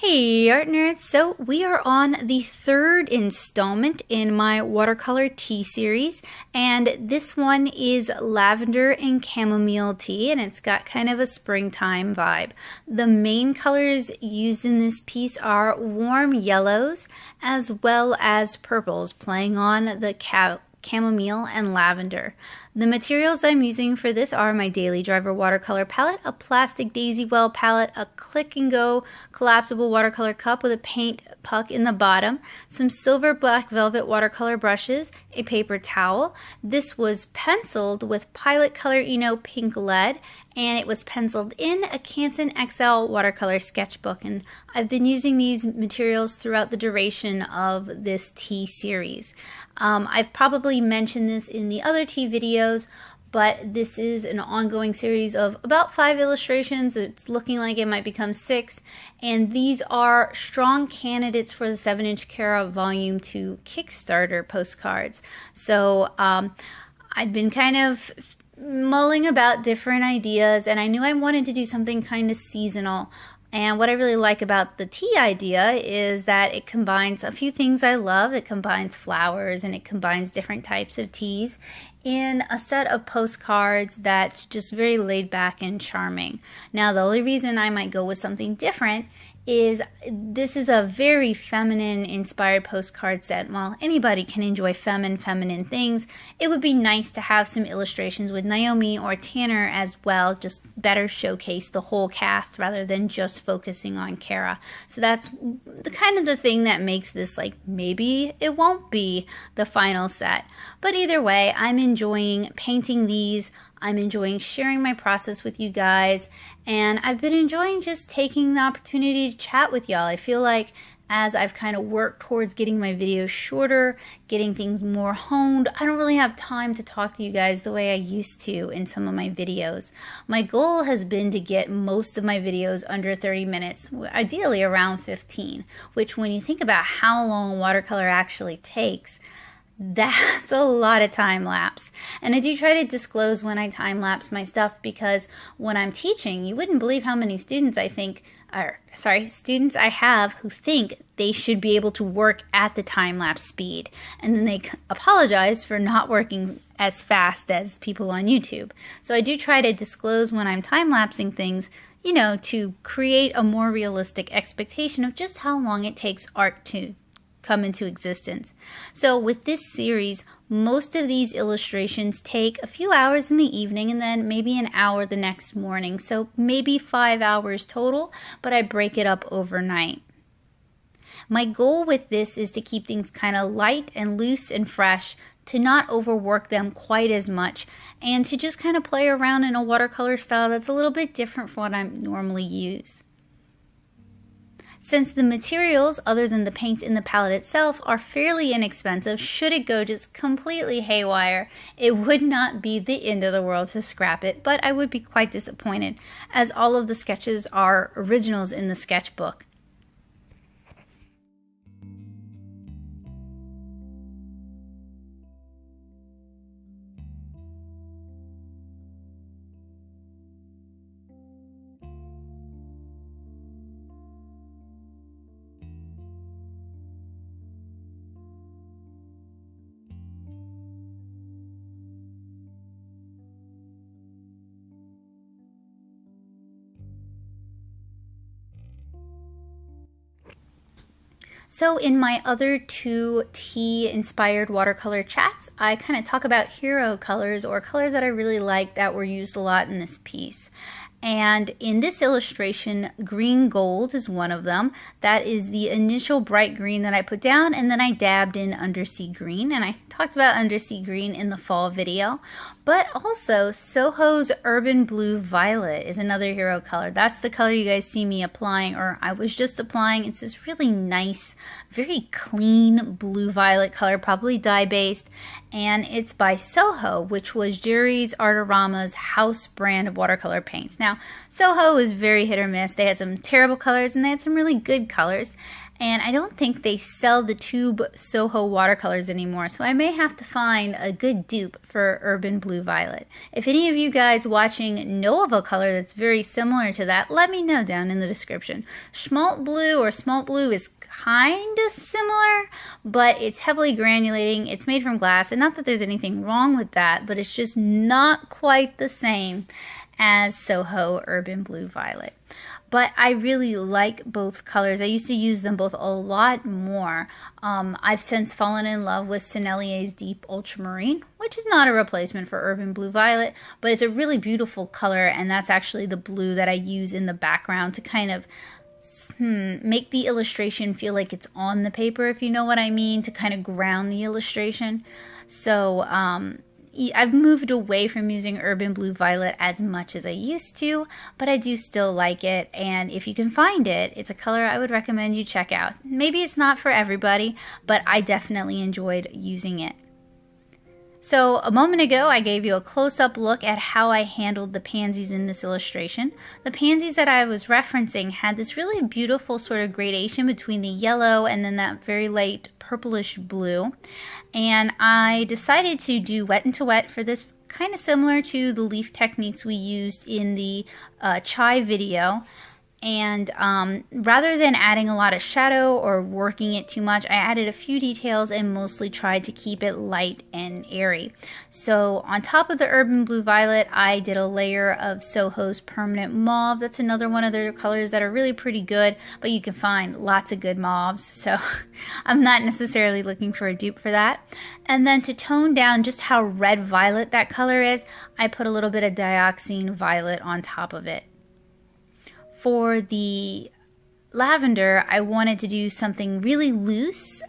Hey Artnerds, so we are on the third installment in my Watercolor Tea series, and this one is Lavender and Chamomile tea, and it's got kind of a springtime vibe. The main colors used in this piece are warm yellows as well as purples, playing on the chamomile and lavender. The materials I'm using for this are my Daily Driver watercolor palette, a plastic daisy well palette, a click and go collapsible watercolor cup with a paint puck in the bottom, some silver black velvet watercolor brushes, a paper towel. This was penciled with Pilot Color Eno pink lead, and it was penciled in a Canson XL watercolor sketchbook, and I've been using these materials throughout the duration of this tea series. I've probably mentioned this in the other tea videos, but this is an ongoing series of about 5 illustrations. It's looking like it might become 6, and these are strong candidates for the 7-inch Cara Volume 2 Kickstarter postcards. So I've been kind of mulling about different ideas, and I knew I wanted to do something kind of seasonal. And what I really like about the tea idea is that it combines a few things I love. It combines flowers and it combines different types of teas in a set of postcards that's just very laid back and charming. Now, the only reason I might go with something different is this is a very feminine inspired postcard set. While anybody can enjoy feminine things, it would be nice to have some illustrations with Naomi or Tanner as well, just better showcase the whole cast rather than just focusing on Cara. So that's the kind of the thing that makes this, like, maybe it won't be the final set. But either way, I'm enjoying painting these. I'm enjoying sharing my process with you guys, and I've been enjoying just taking the opportunity to chat with y'all. I feel like as I've kind of worked towards getting my videos shorter, getting things more honed, I don't really have time to talk to you guys the way I used to in some of my videos. My goal has been to get most of my videos under 30 minutes, ideally around 15, which when you think about how long watercolor actually takes, that's a lot of time lapse. And I do try to disclose when I time lapse my stuff, because when I'm teaching, you wouldn't believe how many students students I have who think they should be able to work at the time lapse speed, and then they apologize for not working as fast as people on YouTube. So I do try to disclose when I'm time lapsing things, you know, to create a more realistic expectation of just how long it takes art to come into existence. So with this series, most of these illustrations take a few hours in the evening and then maybe an hour the next morning. So maybe 5 hours total, but I break it up overnight. My goal with this is to keep things kind of light and loose and fresh, to not overwork them quite as much, and to just kind of play around in a watercolor style that's a little bit different from what I normally use. Since the materials, other than the paints in the palette itself, are fairly inexpensive, should it go just completely haywire, it would not be the end of the world to scrap it, but I would be quite disappointed, as all of the sketches are originals in the sketchbook. So in my other 2 tea-inspired watercolor chats, I kind of talk about hero colors, or colors that I really like that were used a lot in this piece. And in this illustration, green gold is one of them. That is the initial bright green that I put down, and then I dabbed in undersea green, and I talked about undersea green in the fall video. But also, SoHo's Urban Blue Violet is another hero color. That's the color you guys see me applying, or I was just applying. It's this really nice, very clean blue violet color, probably dye-based, and it's by SoHo, which was Jerry's Artorama's house brand of watercolor paints. Now, SoHo is very hit or miss. They had some terrible colors and they had some really good colors. And I don't think they sell the tube SoHo watercolors anymore, so I may have to find a good dupe for Urban Blue Violet. If any of you guys watching know of a color that's very similar to that, let me know down in the description. Schmalt Blue or Smalt Blue is kind of similar, but it's heavily granulating. It's made from glass, and not that there's anything wrong with that, but it's just not quite the same as SoHo Urban Blue Violet. But I really like both colors. I used to use them both a lot more. I've since fallen in love with Sennelier's Deep Ultramarine, which is not a replacement for Urban Blue Violet, but it's a really beautiful color, and that's actually the blue that I use in the background to kind of make the illustration feel like it's on the paper, if you know what I mean, to kind of ground the illustration. So I've moved away from using Urban Blue Violet as much as I used to, but I do still like it, and if you can find it, it's a color I would recommend you check out. Maybe it's not for everybody, but I definitely enjoyed using it. So a moment ago, I gave you a close-up look at how I handled the pansies in this illustration. The pansies that I was referencing had this really beautiful sort of gradation between the yellow and then that very light purplish blue. And I decided to do wet into wet for this, kind of similar to the leaf techniques we used in the chai video. And rather than adding a lot of shadow or working it too much, I added a few details and mostly tried to keep it light and airy. So on top of the Urban Blue Violet, I did a layer of SoHo's Permanent Mauve. That's another one of their colors that are really pretty good, but you can find lots of good mauves, so I'm not necessarily looking for a dupe for that. And then to tone down just how red-violet that color is, I put a little bit of Dioxine Violet on top of it. For the lavender, I wanted to do something really loose.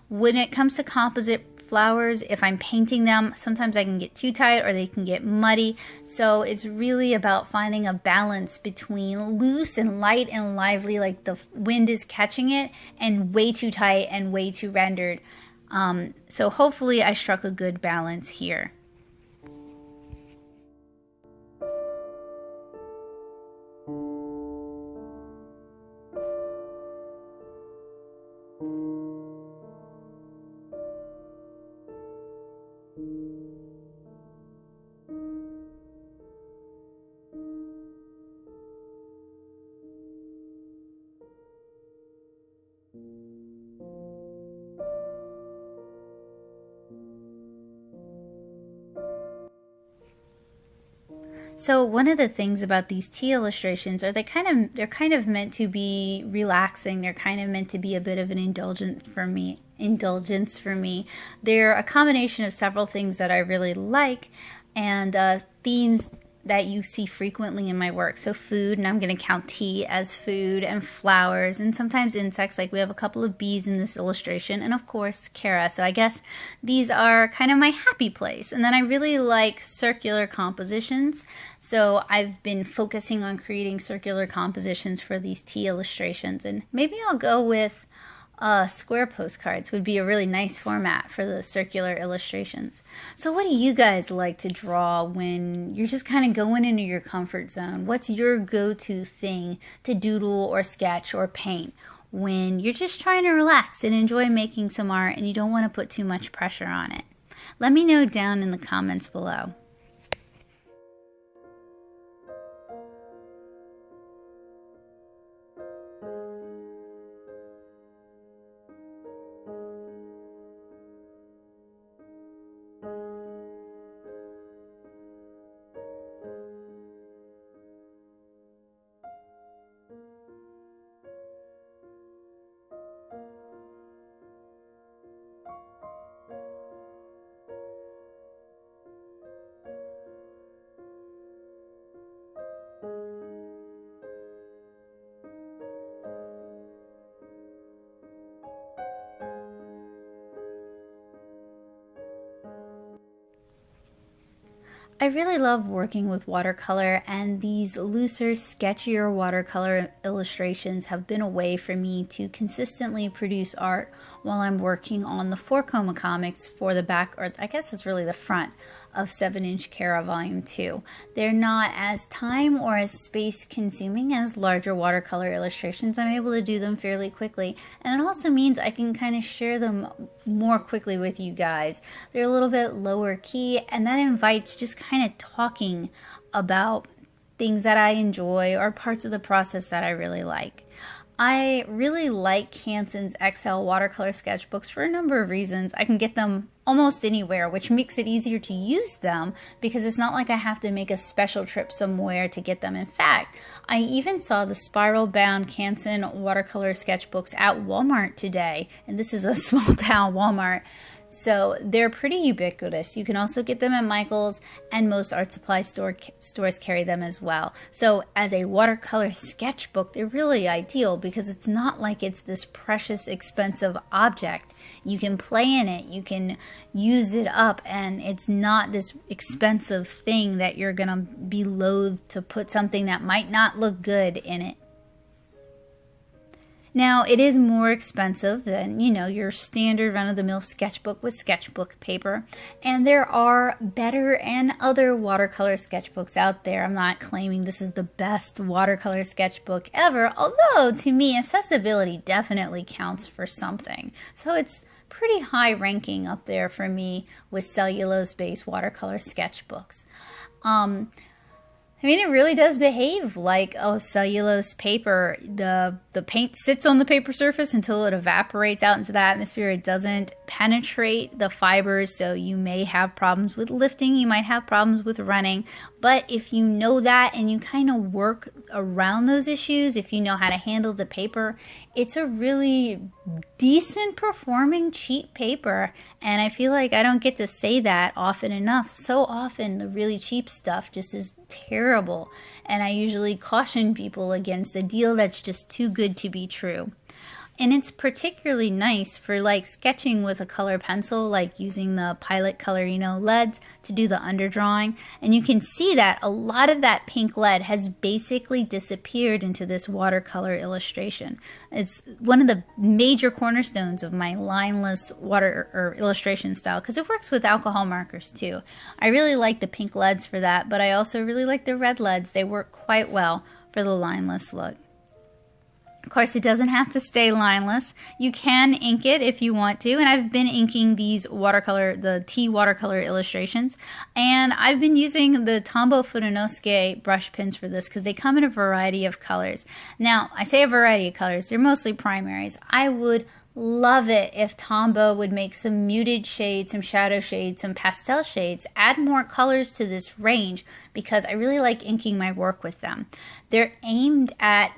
When it comes to composite flowers, if I'm painting them, sometimes I can get too tight or they can get muddy. So it's really about finding a balance between loose and light and lively, like the wind is catching it, and way too tight and way too rendered. So hopefully I struck a good balance here. So one of the things about these tea illustrations are they're kind of meant to be relaxing. They're kind of meant to be a bit of an indulgence for me. They're a combination of several things that I really like, and themes that you see frequently in my work. So food, and I'm going to count tea as food, and flowers, and sometimes insects, like we have a couple of bees in this illustration, and of course Kara. So I guess these are kind of my happy place. And then I really like circular compositions, so I've been focusing on creating circular compositions for these tea illustrations, and maybe I'll go with square postcards would be a really nice format for the circular illustrations. So what do you guys like to draw when you're just kind of going into your comfort zone? What's your go-to thing to doodle or sketch or paint when you're just trying to relax and enjoy making some art and you don't want to put too much pressure on it? Let me know down in the comments below. I really love working with watercolor, and these looser, sketchier watercolor illustrations have been a way for me to consistently produce art while I'm working on the 4-coma comics for the back, or I guess it's really the front, of 7-inch Cara Volume 2. They're not as time or as space consuming as larger watercolor illustrations. I'm able to do them fairly quickly, and it also means I can kind of share them more quickly with you guys. They're a little bit lower key, and that invites just kind of talking about things that I enjoy or parts of the process that I really like. I really like Canson's XL watercolor sketchbooks for a number of reasons. I can get them almost anywhere, which makes it easier to use them because it's not like I have to make a special trip somewhere to get them. In fact, I even saw the spiral-bound Canson watercolor sketchbooks at Walmart today, and this is a small-town Walmart. So they're pretty ubiquitous. You can also get them at Michael's, and most art supply stores carry them as well. So as a watercolor sketchbook, they're really ideal because it's not like it's this precious, expensive object. You can play in it, you can use it up, and it's not this expensive thing that you're gonna be loath to put something that might not look good in it. Now, it is more expensive than, your standard run-of-the-mill sketchbook with sketchbook paper, and there are better and other watercolor sketchbooks out there. I'm not claiming this is the best watercolor sketchbook ever, although to me, accessibility definitely counts for something. So it's pretty high ranking up there for me with cellulose-based watercolor sketchbooks. It really does behave like cellulose paper. The paint sits on the paper surface until it evaporates out into the atmosphere. It doesn't penetrate the fibers, so you may have problems with lifting, you might have problems with running. But if you know that and you kind of work around those issues, if you know how to handle the paper, it's a really decent performing cheap paper. And I feel like I don't get to say that often enough. So often the really cheap stuff just is terrible, and I usually caution people against a deal that's just too good to be true. And it's particularly nice for sketching with a color pencil, like using the Pilot Color leads to do the underdrawing. And you can see that a lot of that pink lead has basically disappeared into this watercolor illustration. It's one of the major cornerstones of my lineless illustration style because it works with alcohol markers too. I really like the pink leads for that, but I also really like the red leads. They work quite well for the lineless look. Of course, it doesn't have to stay lineless. You can ink it if you want to, and I've been inking these the tea watercolor illustrations, and I've been using the Tombow Fudenosuke brush pens for this because they come in a variety of colors. Now, I say a variety of colors, they're mostly primaries. I would love it if Tombow would make some muted shades, some shadow shades, some pastel shades, add more colors to this range because I really like inking my work with them. They're aimed at,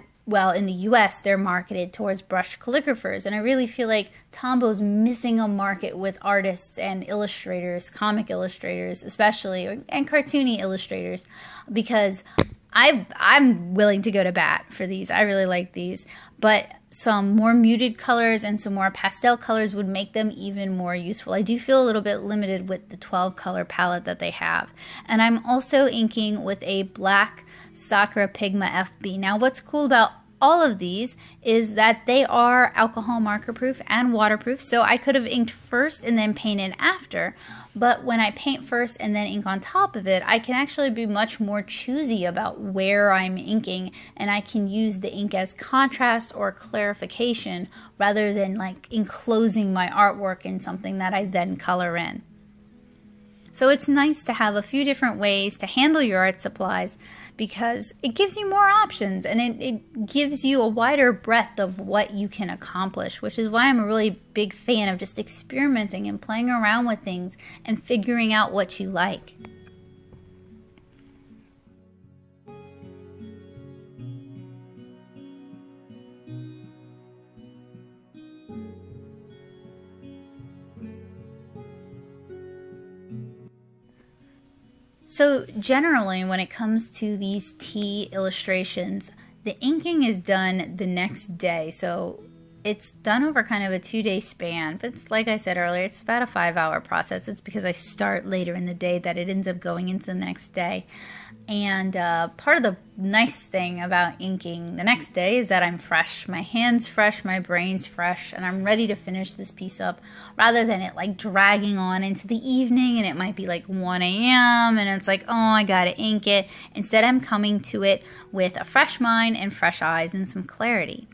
in the US, they're marketed towards brush calligraphers, and I really feel like Tombow's missing a market with artists and illustrators, comic illustrators especially, and cartoony illustrators, because I'm willing to go to bat for these. I really like these, but some more muted colors and some more pastel colors would make them even more useful. I do feel a little bit limited with the 12 color palette that they have. And I'm also inking with a black Sakura Pigma FB. Now, what's cool about all of these is that they are alcohol marker proof and waterproof, so I could have inked first and then painted after, but when I paint first and then ink on top of it, I can actually be much more choosy about where I'm inking, and I can use the ink as contrast or clarification rather than enclosing my artwork in something that I then color in. So it's nice to have a few different ways to handle your art supplies because it gives you more options and it gives you a wider breadth of what you can accomplish, which is why I'm a really big fan of just experimenting and playing around with things and figuring out what you like. So generally, when it comes to these tea illustrations, the inking is done the next day. So it's done over kind of a 2-day span, but it's, like I said earlier, it's about a 5-hour process. It's because I start later in the day that it ends up going into the next day. And part of the nice thing about inking the next day is that I'm fresh. My hand's fresh, my brain's fresh, and I'm ready to finish this piece up rather than it like dragging on into the evening and it might be like 1 a.m. and it's like, oh, I gotta ink it. Instead, I'm coming to it with a fresh mind and fresh eyes and some clarity.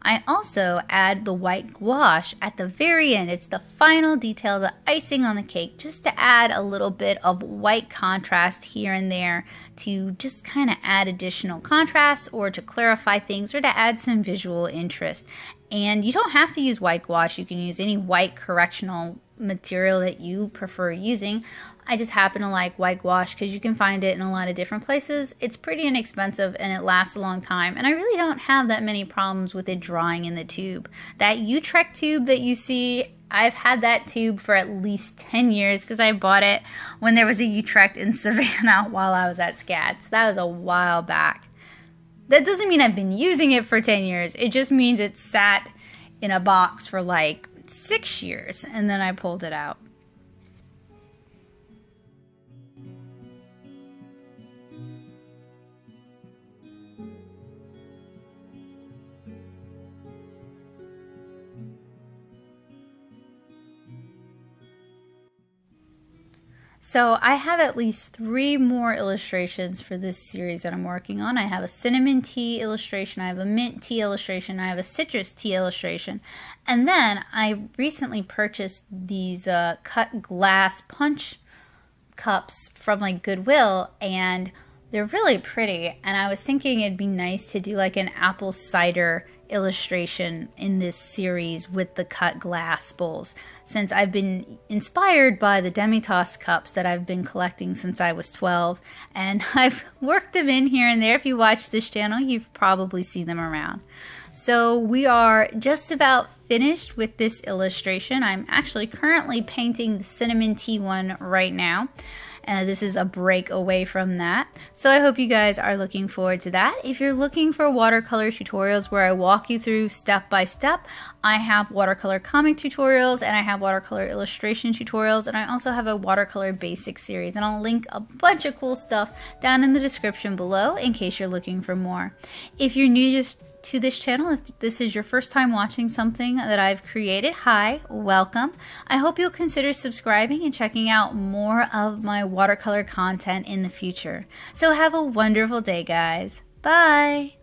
I also add the white gouache at the very end. It's the final detail, the icing on the cake, just to add a little bit of white contrast here and there to just kind of add additional contrast or to clarify things or to add some visual interest. And you don't have to use white gouache. You can use any white correctional material that you prefer using. I just happen to like white gouache because you can find it in a lot of different places. It's pretty inexpensive and it lasts a long time, and I really don't have that many problems with it drying in the tube. That Utrecht tube that you see, I've had that tube for at least 10 years because I bought it when there was a Utrecht in Savannah while I was at SCAD. So that was a while back. That doesn't mean I've been using it for 10 years. It just means it sat in a box for like 6 years and then I pulled it out. So I have at least 3 more illustrations for this series that I'm working on. I have a cinnamon tea illustration, I have a mint tea illustration, I have a citrus tea illustration, and then I recently purchased these cut glass punch cups from like Goodwill, and they're really pretty, and I was thinking it'd be nice to do like an apple cider illustration in this series with the cut glass bowls, since I've been inspired by the Demitasse cups that I've been collecting since I was 12, and I've worked them in here and there. If you watch this channel, you've probably seen them around. So we are just about finished with this illustration. I'm actually currently painting the cinnamon tea one right now. This is a break away from that. So I hope you guys are looking forward to that. If you're looking for watercolor tutorials where I walk you through step by step, I have watercolor comic tutorials and I have watercolor illustration tutorials, and I also have a watercolor basics series, and I'll link a bunch of cool stuff down in the description below in case you're looking for more. If you're new to this channel, if this is your first time watching something that I've created, hi, welcome. I hope you'll consider subscribing and checking out more of my watercolor content in the future. So have a wonderful day, guys. Bye!